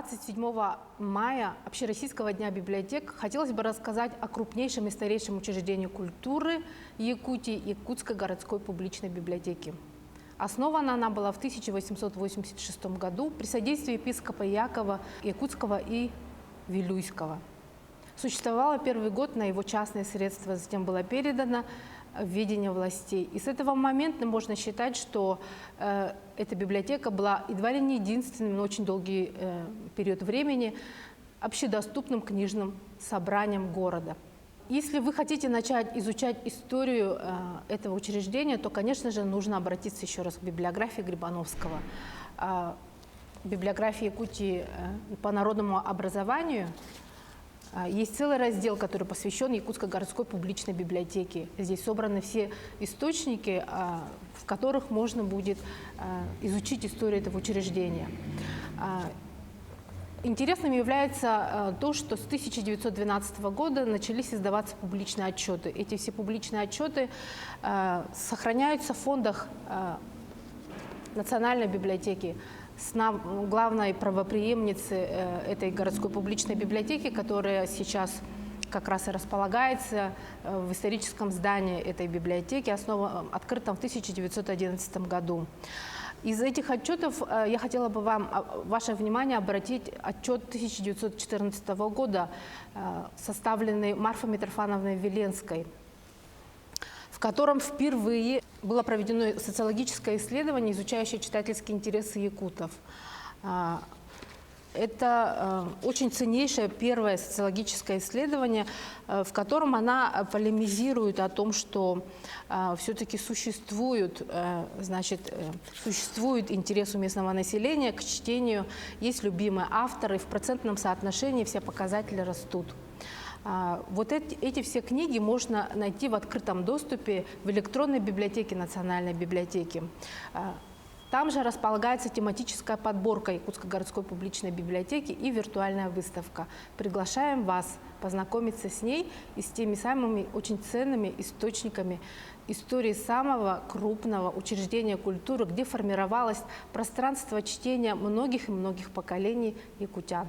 27 мая Общероссийского дня библиотек хотелось бы рассказать о крупнейшем и старейшем учреждении культуры Якутии – Якутской городской публичной библиотеке. Основана она была в 1886 году при содействии епископа Якова Якутского и Вилюйского. Существовала первый год на его частные средства, затем была передана в ведение властей. И с этого момента можно считать, что эта библиотека была едва ли не единственным на очень долгий период времени общедоступным книжным собранием города. Если вы хотите начать изучать историю этого учреждения, то, конечно же, нужно обратиться еще раз к библиографии Грибановского. Библиографии Якутии по народному образованию. Есть целый раздел, который посвящен Якутской городской публичной библиотеке. Здесь собраны все источники, в которых можно будет изучить историю этого учреждения. Интересным является то, что с 1912 года начались издаваться публичные отчеты. Эти все публичные отчеты сохраняются в фондах Национальной библиотеки, главной правопреемницы этой городской публичной библиотеки, которая сейчас как раз и располагается в историческом здании этой библиотеки, открытом в 1911 году. Из этих отчетов я хотела бы ваше внимание обратить отчет 1914 года, составленный Марфой Митрофановной Веленской, в котором впервые было проведено социологическое исследование, изучающее читательские интересы якутов. Это очень ценнейшее первое социологическое исследование, в котором она полемизирует о том, что все-таки существует интерес у местного населения к чтению, есть любимые авторы, в процентном соотношении все показатели растут. Вот эти все книги можно найти в открытом доступе в электронной библиотеке Национальной библиотеки. Там же располагается тематическая подборка Якутской городской публичной библиотеки и виртуальная выставка. Приглашаем вас познакомиться с ней и с теми самыми очень ценными источниками истории самого крупного учреждения культуры, где формировалось пространство чтения многих и многих поколений якутян.